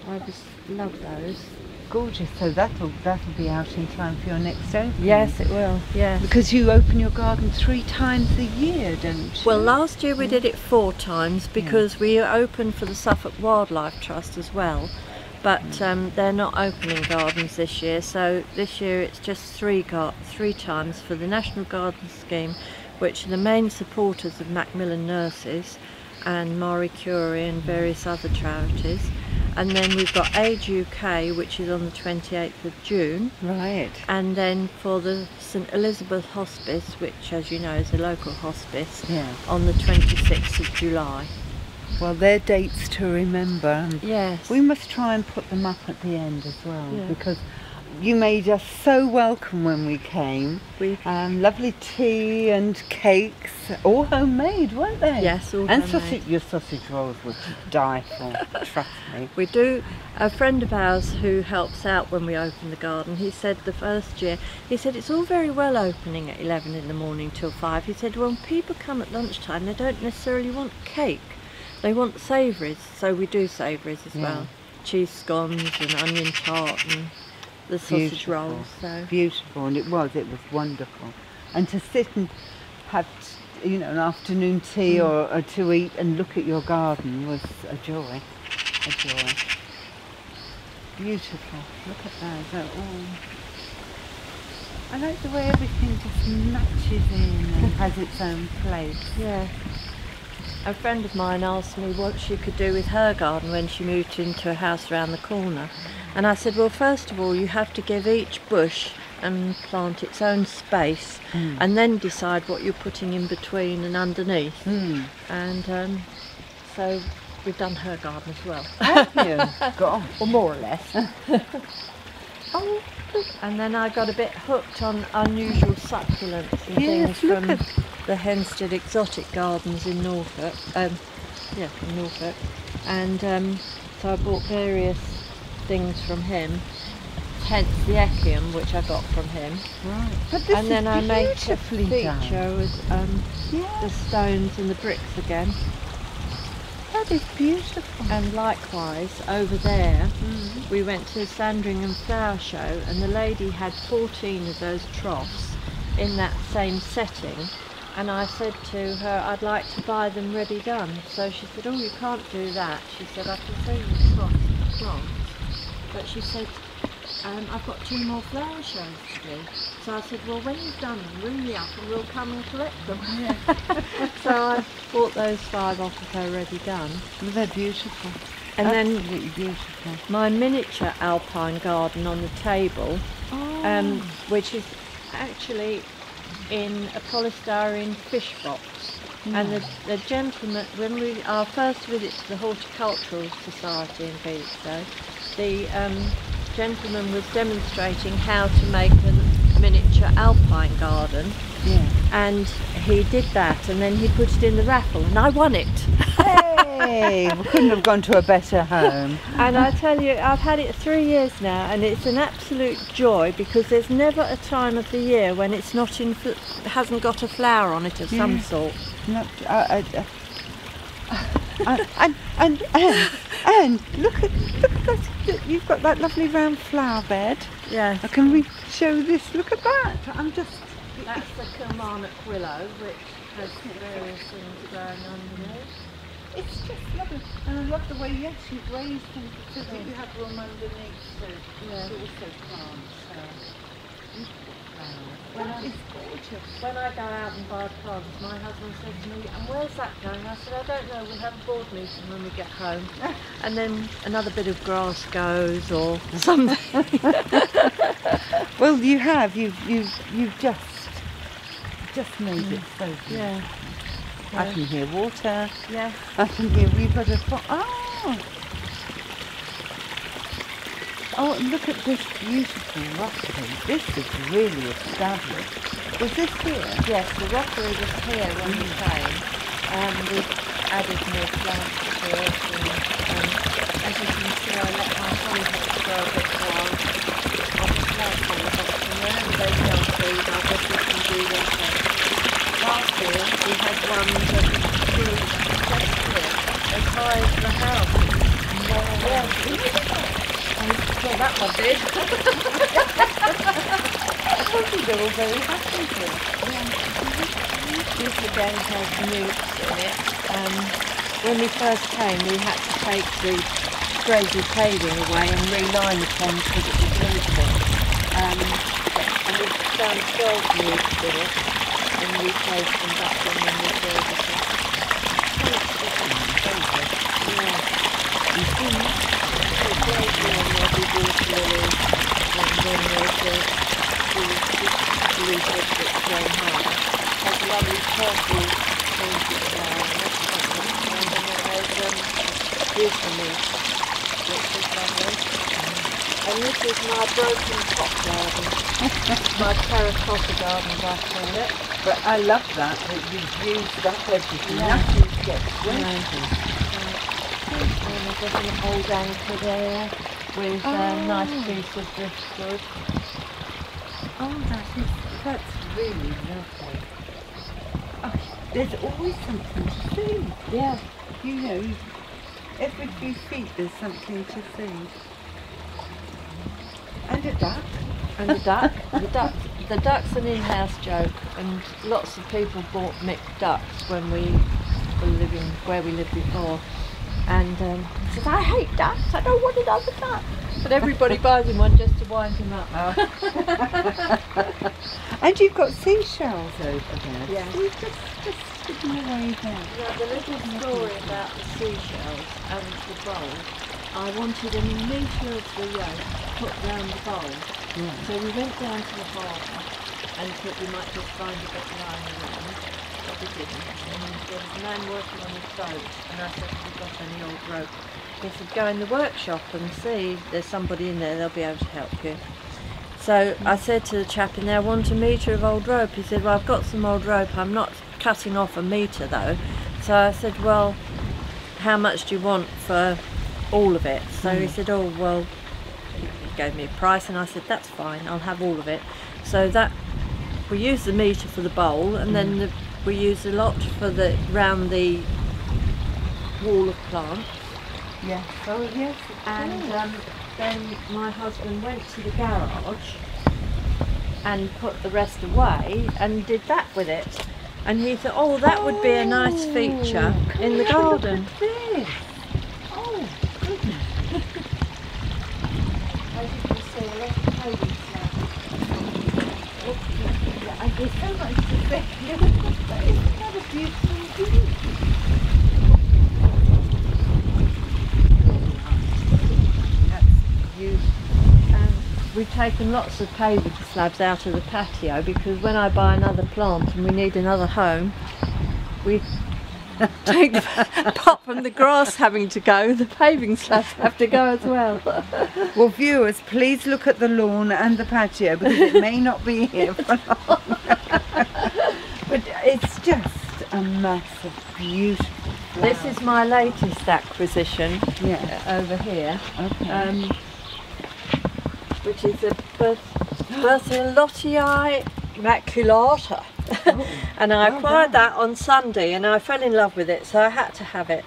[SPEAKER 2] I just love those.
[SPEAKER 1] Gorgeous. So that'll be out in time for your next opening.
[SPEAKER 2] Yes, it will. Yes.
[SPEAKER 1] Because you open your garden 3 times a year, don't you?
[SPEAKER 2] Well, last year we did it 4 times because we opened for the Suffolk Wildlife Trust as well. But they're not opening gardens this year, so this year it's just 3 times for the National Garden Scheme, which are the main supporters of Macmillan Nurses and Marie Curie and various other charities. And then we've got Age UK, which is on the 28th of June.
[SPEAKER 1] Right.
[SPEAKER 2] And then for the St Elizabeth Hospice, which as you know is a local hospice,
[SPEAKER 1] Yeah.
[SPEAKER 2] on the 26th of July.
[SPEAKER 1] Well, they're dates to remember. And
[SPEAKER 2] Yes.
[SPEAKER 1] we must try and put them up at the end as well,
[SPEAKER 2] Yeah.
[SPEAKER 1] because you made us so welcome when we came. Lovely tea and cakes, all homemade, weren't they?
[SPEAKER 2] Yes, all
[SPEAKER 1] and
[SPEAKER 2] homemade.
[SPEAKER 1] your sausage rolls were to die for, trust me.
[SPEAKER 2] We do. A friend of ours who helps out when we open the garden, he said the first year, he said it's all very well opening at 11 in the morning till 5. He said when people come at lunchtime they don't necessarily want cake, they want savouries, so we do savouries as well. Cheese scones and onion tart and the sausage
[SPEAKER 1] Beautiful.
[SPEAKER 2] rolls. So
[SPEAKER 1] Beautiful, and it was wonderful. And to sit and have, an afternoon tea or to eat and look at your garden was a joy, a joy. Beautiful, look at that. They're all... I like the way everything just matches in and has its own place.
[SPEAKER 2] yeah. A friend of mine asked me what she could do with her garden when she moved into a house around the corner. And I said, well, first of all, you have to give each bush and plant its own space and then decide what you're putting in between and underneath. And so we've done her garden as well.
[SPEAKER 1] Have you? God.
[SPEAKER 2] Well, more or less. And then I got a bit hooked on unusual succulents and
[SPEAKER 1] Yes,
[SPEAKER 2] things
[SPEAKER 1] look
[SPEAKER 2] from
[SPEAKER 1] at-
[SPEAKER 2] the Henstead Exotic Gardens in Norfolk. In Norfolk. And so I bought various things from him, hence the Echium, which I got from him.
[SPEAKER 1] Right. But this
[SPEAKER 2] And then
[SPEAKER 1] is
[SPEAKER 2] I made a
[SPEAKER 1] beautifully
[SPEAKER 2] feature
[SPEAKER 1] done.
[SPEAKER 2] with the
[SPEAKER 1] Yeah,
[SPEAKER 2] stones and the bricks again.
[SPEAKER 1] that is beautiful.
[SPEAKER 2] And likewise, over there, we went to Sandringham Flower Show, and the lady had 14 of those troughs in that same setting. And I said to her, I'd like to buy them ready done. So she said, oh, you can't do that. She said, I can show you the plants. But she said, I've got 2 more flower shows to do. So I said, well, when you've done them, ring me up and we'll come and collect them. So I bought those 5 off of her ready done.
[SPEAKER 1] Well, they're beautiful.
[SPEAKER 2] And
[SPEAKER 1] Absolutely
[SPEAKER 2] then
[SPEAKER 1] beautiful.
[SPEAKER 2] my miniature alpine garden on the table, which is actually in a polystyrene fish box. And the gentleman, when our first visit to the Horticultural Society in Felixstowe, the gentleman was demonstrating how to make a miniature alpine garden.
[SPEAKER 1] Yeah.
[SPEAKER 2] And he did that, and then he put it in the raffle, and I won it.
[SPEAKER 1] Hey, we couldn't have gone to a better home.
[SPEAKER 2] And I tell you, I've had it 3 years now, and it's an absolute joy, because there's never a time of the year when it's not in, hasn't got a flower on it of some sort.
[SPEAKER 1] No, and look at that! You've got that lovely round flower bed.
[SPEAKER 2] Yeah.
[SPEAKER 1] Can we show this? Look at that!
[SPEAKER 2] That's the Kilmarnock willow, which has various things growing underneath.
[SPEAKER 1] It's just lovely, and I love the way you actually raise them so that you have room underneath. So
[SPEAKER 2] Yeah.
[SPEAKER 1] to also plant. It's gorgeous.
[SPEAKER 2] When I go out and buy plants, my husband says to me, and where's that going? I said, I don't know, we'll have a board meeting when we get home. And then another bit of grass goes or something.
[SPEAKER 1] Well, you've just made it so beautiful.
[SPEAKER 2] Yeah.
[SPEAKER 1] I can hear water.
[SPEAKER 2] Yeah.
[SPEAKER 1] I can hear we've got a Oh, and look at this beautiful rockery. This is really established. Was this here?
[SPEAKER 2] Yes, the rockery was here when we came. We've added more plants to it, and as you can see, I let my hollyhocks grow a bit wild. I just like hollyhocks, and whenever they sell food, I guess we can do that. Last year, we had one that grew just here, as high as the house. Well, that one did.
[SPEAKER 1] I think they're all very happy here.
[SPEAKER 2] This again has newts in it. When we first came, we had to take the crazy paving away and reline the pond because it was loosened. And we've found 12 newts in it, and we placed them back in when we filled it up. Yeah.
[SPEAKER 1] You see,
[SPEAKER 2] later on there'll be water lilies, and then there's the blue fish that's grown high. Has a lovely purple painted flower, and then there's beauty leaf, which is lovely. And this is my broken pot garden, my terracotta garden as I call it.
[SPEAKER 1] But I love that you've used up everything.
[SPEAKER 2] Yeah.
[SPEAKER 1] Nothing gets wasted.
[SPEAKER 2] And there's just an old anchor there with a nice piece of driftwood.
[SPEAKER 1] That's really lovely. Oh, there's always something to see.
[SPEAKER 2] Yeah.
[SPEAKER 1] You know, every few feet there's something to see. And a duck.
[SPEAKER 2] And the duck's an in-house joke, and lots of people bought mixed ducks when we were living where we lived before. And says, I hate ducks, I don't want another duck. But everybody buys him one just to wind him up.
[SPEAKER 1] And you've got seashells over there.
[SPEAKER 2] Yeah.
[SPEAKER 1] So you've just sticking away there.
[SPEAKER 2] Yeah, the little story about the seashells and the bowl. I wanted a metre of the rope put round the bowl.
[SPEAKER 1] Yeah.
[SPEAKER 2] So we went down to the harbour and thought we might just find a bit lying around, but we didn't. And there was a man working on his boat, and I said, have you got any old rope? He said, go in the workshop and see, there's somebody in there, they'll be able to help you. So I said to the chap in there, I want a metre of old rope. He said, well, I've got some old rope, I'm not cutting off a metre though. So I said, well, how much do you want for all of it? So he said, oh, well, he gave me a price, and I said, that's fine, I'll have all of it. So that, we used the metre for the bowl, and then we used a lot for the, round the wall of plants.
[SPEAKER 1] Yes. Oh yes.
[SPEAKER 2] And then my husband went to the garage and put the rest away and did that with it. And he thought, oh, that would be a nice feature in the garden.
[SPEAKER 1] This. Oh goodness.
[SPEAKER 2] As you can see, a lot of paving slabs.
[SPEAKER 1] And there's so much to say. Isn't that a beautiful view?
[SPEAKER 2] We've taken lots of paving slabs out of the patio because when I buy another plant and we need another home, we take apart from the grass having to go, the paving slabs have to go as well.
[SPEAKER 1] Well, viewers, please look at the lawn and the patio because it may not be here for long. But it's just a mass of beautiful flowers.
[SPEAKER 2] This is my latest acquisition over here.
[SPEAKER 1] Okay.
[SPEAKER 2] Which is a Bertholletii maculata. And I acquired that on Sunday and I fell in love with it, so I had to have it.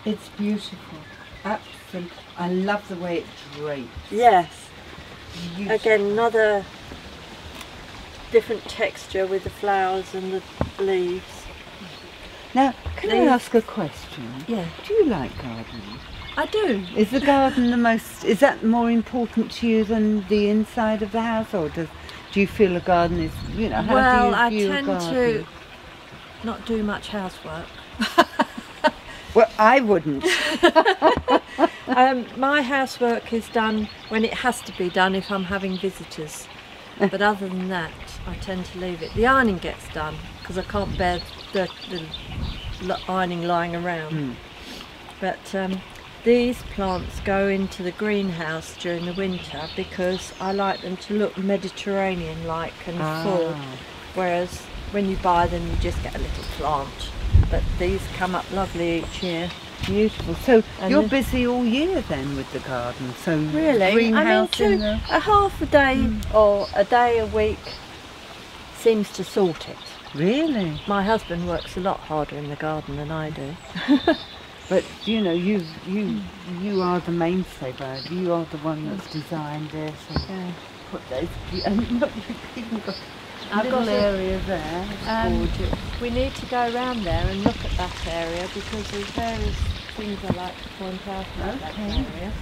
[SPEAKER 1] It's beautiful. Absolutely. I love the way it drapes.
[SPEAKER 2] Yes.
[SPEAKER 1] Beautiful.
[SPEAKER 2] Again, another different texture with the flowers and the leaves.
[SPEAKER 1] Now, can I ask a question?
[SPEAKER 2] Yeah.
[SPEAKER 1] Do you like gardening?
[SPEAKER 2] I do.
[SPEAKER 1] Is the garden is that more important to you than the inside of the house, or do you feel a garden is, you know, how do you view a garden? Well, I tend to
[SPEAKER 2] not do much housework.
[SPEAKER 1] Well, I wouldn't.
[SPEAKER 2] My housework is done when it has to be done if I'm having visitors. But other than that, I tend to leave it. The ironing gets done because I can't bear the ironing lying around. But these plants go into the greenhouse during the winter because I like them to look Mediterranean-like and full, whereas when you buy them you just get a little plant. But these come up lovely each year.
[SPEAKER 1] Beautiful. So you're busy all year then with the garden? So
[SPEAKER 2] really,
[SPEAKER 1] greenhouse
[SPEAKER 2] a half a day or a day a week seems to sort it.
[SPEAKER 1] Really?
[SPEAKER 2] My husband works a lot harder in the garden than I do.
[SPEAKER 1] But you know, you are the mainstay, Brad. You are the one that's designed this and put those. And look, you've even got a little area there. Gorgeous.
[SPEAKER 2] We need to go around there and look at that area because there's various things I like to point out about that area.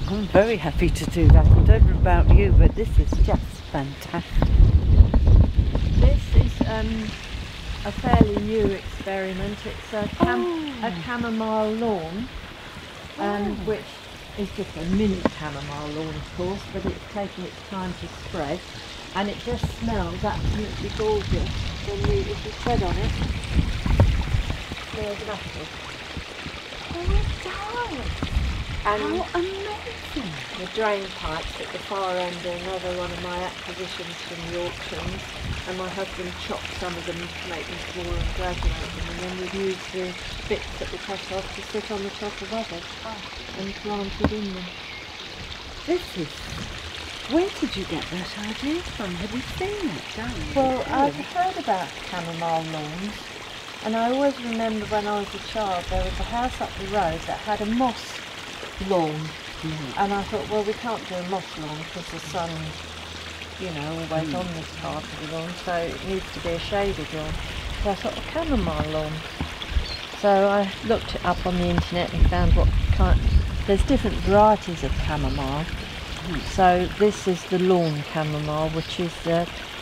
[SPEAKER 1] I'm very happy to do that. I don't know about you, but this is just fantastic.
[SPEAKER 2] This is a fairly new experiment. It's a chamomile lawn, which is just a mini chamomile lawn, of course, but it's taking its time to spread, and it just smells absolutely gorgeous if you tread on it. Smells lovely.
[SPEAKER 1] Oh, it does.
[SPEAKER 2] And
[SPEAKER 1] How amazing.
[SPEAKER 2] the drain pipes at the far end are another one of my acquisitions from the auctions, and my husband chopped some of them to make them smaller and graduate them, and then we've used the bits that we cut off to sit on the top of others and planted in them.
[SPEAKER 1] Where did you get that idea from? Have you seen it done?
[SPEAKER 2] Well, I've heard about chamomile lawns, and I always remember when I was a child there was a house up the road that had a moss lawn, and I thought, well, we can't do a moss lawn because the sun's, always on this part of the lawn, so it needs to be a shaded lawn. So I thought, well, chamomile lawn. So I looked it up on the internet and found there's different varieties of chamomile. So this is the lawn chamomile, which is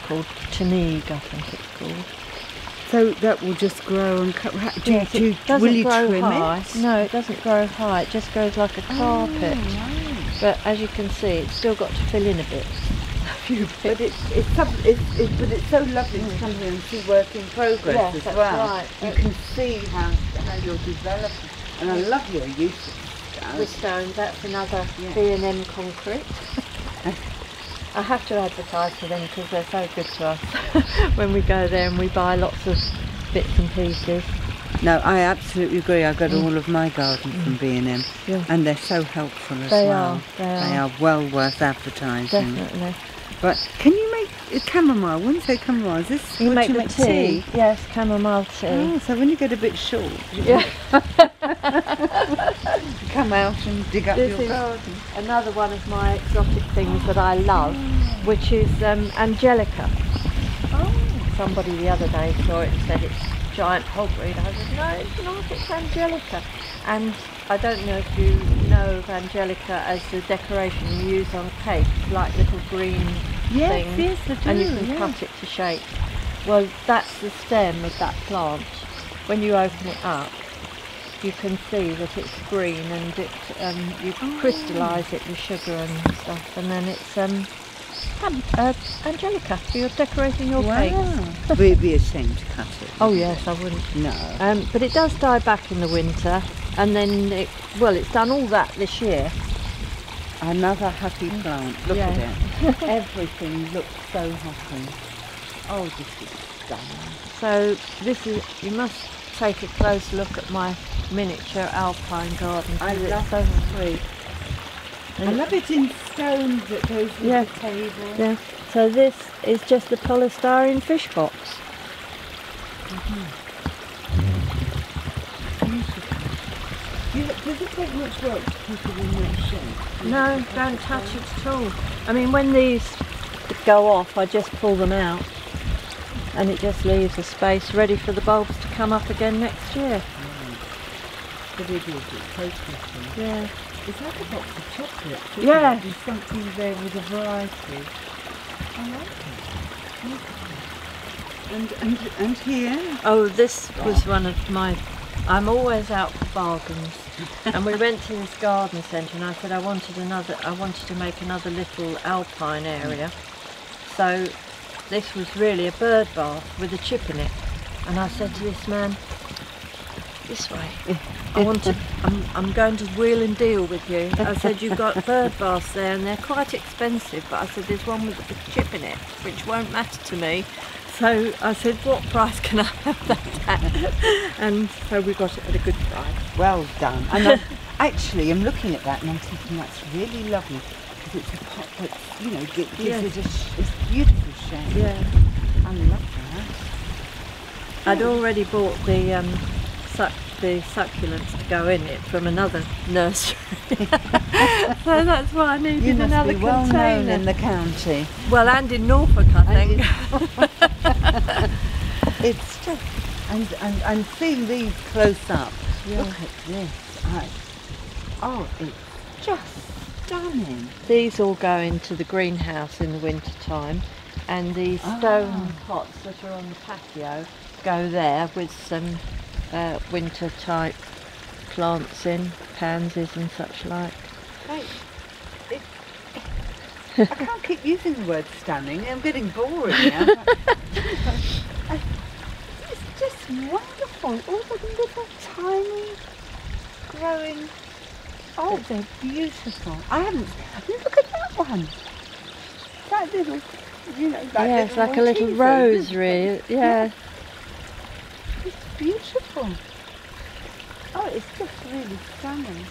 [SPEAKER 2] called Tanig, I think it's called.
[SPEAKER 1] So that will just grow and cut.
[SPEAKER 2] It doesn't grow high. No, it doesn't grow high. It just grows like a carpet.
[SPEAKER 1] Right.
[SPEAKER 2] But as you can see, it's still got to fill in a bit.
[SPEAKER 1] But it's so lovely to come here and see work in progress as
[SPEAKER 2] that's
[SPEAKER 1] well.
[SPEAKER 2] Right.
[SPEAKER 1] You can see how you're developing, and I love your use of
[SPEAKER 2] The
[SPEAKER 1] stone.
[SPEAKER 2] stone, that's another B&M concrete. I have to advertise for them because they're so good to us when we go there and we buy lots of bits and pieces.
[SPEAKER 1] No, I absolutely agree. I got all of my garden from B&M, and they're so helpful as well. They are well worth advertising.
[SPEAKER 2] Definitely.
[SPEAKER 1] But can you make chamomile? When you say chamomile, is this
[SPEAKER 2] You
[SPEAKER 1] what
[SPEAKER 2] make
[SPEAKER 1] you
[SPEAKER 2] the
[SPEAKER 1] make
[SPEAKER 2] tea. Yes, chamomile tea.
[SPEAKER 1] Oh, so when you get a bit short,
[SPEAKER 2] Yeah.
[SPEAKER 1] come out and dig up
[SPEAKER 2] This
[SPEAKER 1] your
[SPEAKER 2] is
[SPEAKER 1] garden.
[SPEAKER 2] another one of my exotic things that I love, which is Angelica.
[SPEAKER 1] Oh.
[SPEAKER 2] Somebody the other day saw it and said it's giant hogweed. I said, no, it's not, it's Angelica. And I don't know if you know of Angelica as the decoration you use on cakes, like little green things.
[SPEAKER 1] Yes, I do,
[SPEAKER 2] and you can cut it to shape. Well, that's the stem of that plant. When you open it up, you can see that it's green, and you crystallise it with sugar and stuff, and then it's Angelica for your decorating your cakes.
[SPEAKER 1] We'd be ashamed to cut it.
[SPEAKER 2] Oh yes, I wouldn't.
[SPEAKER 1] No.
[SPEAKER 2] But it does die back in the winter, and then it's done all that this year.
[SPEAKER 1] Another happy plant. Look at it. Everything looks so happy. Oh, this is stunning.
[SPEAKER 2] So you must take a close look at my miniature alpine garden.
[SPEAKER 1] I
[SPEAKER 2] It's
[SPEAKER 1] love
[SPEAKER 2] so
[SPEAKER 1] it.
[SPEAKER 2] sweet.
[SPEAKER 1] I love it in stone that goes with the table.
[SPEAKER 2] Yeah. So this is just a polystyrene fish box.
[SPEAKER 1] Does it take much work to keep it in that shape?
[SPEAKER 2] No, don't touch it at all. I mean, when these go off, I just pull them out, and it just leaves a space ready for the bulbs to come up again next year.
[SPEAKER 1] But it is, it takes nothing.
[SPEAKER 2] Yeah.
[SPEAKER 1] It's like a box of chocolate.
[SPEAKER 2] Yeah.
[SPEAKER 1] There's something there with a variety. I like it. And here?
[SPEAKER 2] Oh, this was one of my... I'm always out for bargains. And we went to this garden centre, and I said I wanted to make another little alpine area. So this was really a bird bath with a chip in it. And I said to this man, this way. I'm going to wheel and deal with you. I said, you've got bird baths there and they're quite expensive, but I said, there's one with a chip in it, which won't matter to me. So I said, what price can I have that at? And so we got it at a good price.
[SPEAKER 1] Well done. And I'm looking at that and I'm thinking that's really lovely, because it's a pot that, gives it a beautiful shape.
[SPEAKER 2] Yeah.
[SPEAKER 1] I love that.
[SPEAKER 2] I'd already bought the succulents to go in it from another nursery. So that's why I needed another
[SPEAKER 1] be well
[SPEAKER 2] container.
[SPEAKER 1] known in the county.
[SPEAKER 2] Well, and in Norfolk, I think.
[SPEAKER 1] It's just, and seeing these close up, look at this. It's just stunning.
[SPEAKER 2] These all go into the greenhouse in the winter time, and the stone pots that are on the patio go there with some winter type plants in, pansies and such like.
[SPEAKER 1] Right. I can't keep using the word stunning. I'm getting bored now. It's just wonderful. All the little tiny growing. Oh, they're beautiful. I haven't. Look at that one. That little, you know, that
[SPEAKER 2] Yeah, it's like a little rosary. Yeah.
[SPEAKER 1] It's beautiful. Oh, it's just really stunning.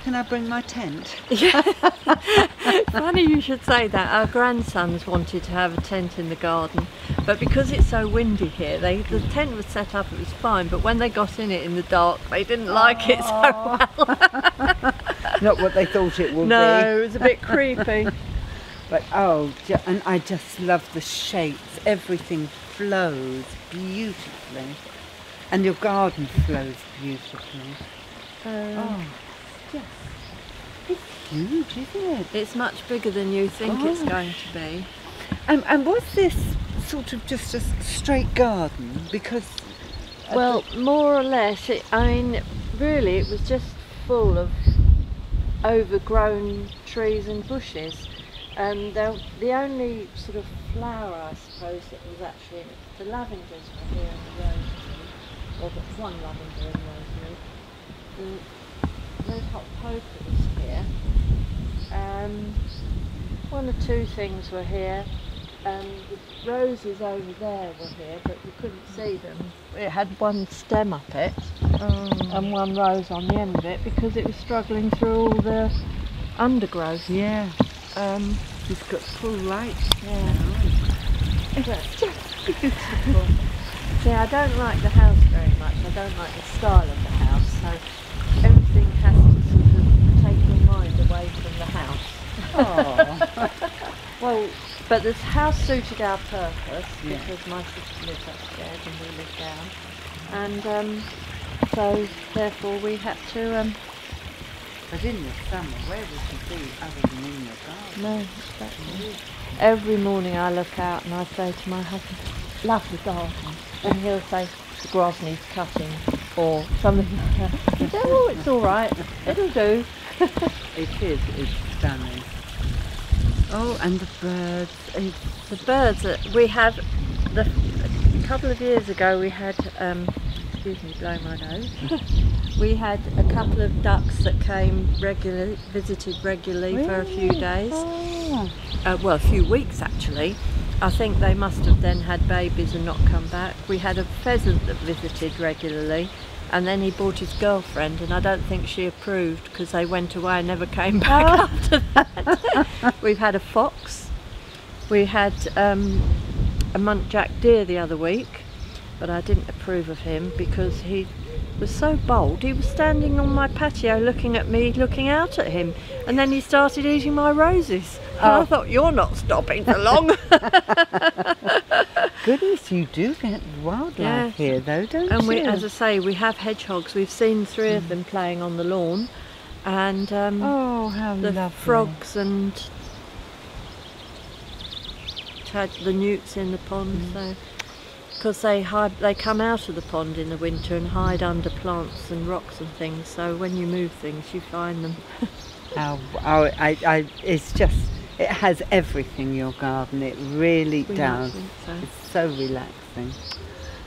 [SPEAKER 1] Can I bring my tent?
[SPEAKER 2] Yeah. Funny you should say that. Our grandsons wanted to have a tent in the garden, but because it's so windy here, the tent was set up, it was fine, but when they got in it in the dark, they didn't like it so well.
[SPEAKER 1] Not what they thought it would be.
[SPEAKER 2] No, it was a bit creepy.
[SPEAKER 1] But and I just love the shapes. Everything flows beautifully. And your garden flows beautifully. It's huge, isn't it?
[SPEAKER 2] It's much bigger than you think it's going to be.
[SPEAKER 1] And was this sort of just a straight garden? Because...
[SPEAKER 2] Well, more or less, I mean, really it was just full of overgrown trees and bushes. And the only sort of flower, I suppose, that was actually, the lavenders were here and the roses, or the one lavender and rosemary. The red hot poker was here. One or two things were here. The roses over there were here, but you couldn't see them. It had one stem up it and one rose on the end of it because it was struggling through all the undergrowth.
[SPEAKER 1] Yeah. It's got full light.
[SPEAKER 2] Yeah.
[SPEAKER 1] It's just beautiful.
[SPEAKER 2] See, I don't like the house very much. I don't like the style of the house, so everything has to sort of take your mind away from the house.
[SPEAKER 1] Oh.
[SPEAKER 2] Well, but this house suited our purpose
[SPEAKER 1] Yeah.
[SPEAKER 2] because my sister lives upstairs and we live down, and so therefore we had to.
[SPEAKER 1] But in the summer, where would you be other than in the garden?
[SPEAKER 2] No, exactly. Every morning I look out and I say to my husband, "Lovely garden," and he'll say, "The grass needs cutting," or something like that. He said, "Oh, it's all right. It'll do."
[SPEAKER 1] It is. It's stunning. Oh, and the birds.
[SPEAKER 2] The birds that we had, a couple of years ago we had, excuse me, blowing my nose, we had a couple of ducks that came regularly, visited regularly for a few days, well, a few weeks actually. I think they must have then had babies and not come back. We had a pheasant that visited regularly, and then he brought his girlfriend, and I don't think she approved because they went away and never came back after that. We've had a fox. We had a muntjac deer the other week, but I didn't approve of him because he was so bold. He was standing on my patio looking at me, looking out at him, and then he started eating my roses. And I thought, you're not stopping for long.
[SPEAKER 1] Goodness, you do get wildlife here though, don't you?
[SPEAKER 2] And we, as I say, we have hedgehogs. We've seen 3 of them playing on the lawn, and
[SPEAKER 1] oh, how
[SPEAKER 2] the
[SPEAKER 1] lovely.
[SPEAKER 2] frogs, and had the newts in the pond. So because they come out of the pond in the winter and hide under plants and rocks and things, so when you move things you find them. It's just, it has everything, your garden, it really does.
[SPEAKER 1] So. It's so relaxing.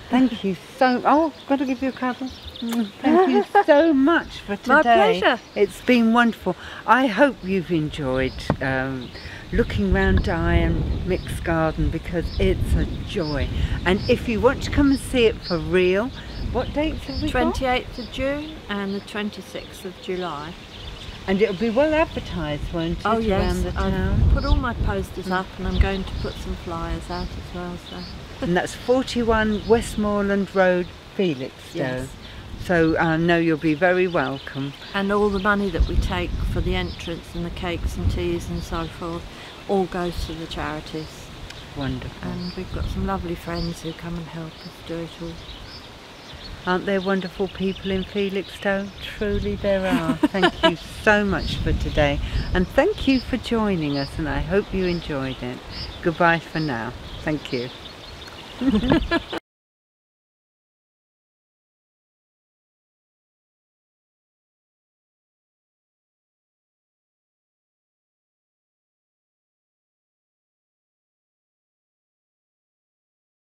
[SPEAKER 1] Thank you so, I've got to give you a cuddle. Thank you so much for today.
[SPEAKER 2] My pleasure.
[SPEAKER 1] It's been wonderful. I hope you've enjoyed looking round Di and Mick's garden, because it's a joy. And if you want to come and see it for real, what dates have we got?
[SPEAKER 2] 28th of June and the 26th of July.
[SPEAKER 1] And it'll be well advertised, won't it,
[SPEAKER 2] oh, yes,
[SPEAKER 1] around the town?
[SPEAKER 2] I've put all my posters up, and I'm going to put some flyers out as well. So.
[SPEAKER 1] And that's 41 Westmoreland Road, Felixstowe.
[SPEAKER 2] Yes.
[SPEAKER 1] So I know you'll be very welcome.
[SPEAKER 2] And all the money that we take for the entrance and the cakes and teas and so forth all goes to the charities.
[SPEAKER 1] Wonderful.
[SPEAKER 2] And we've got some lovely friends who come and help us do it all.
[SPEAKER 1] Aren't there wonderful people in Felixstowe? Truly there are. Thank you so much for today, and thank you for joining us, and I hope you enjoyed it. Goodbye for now. Thank you.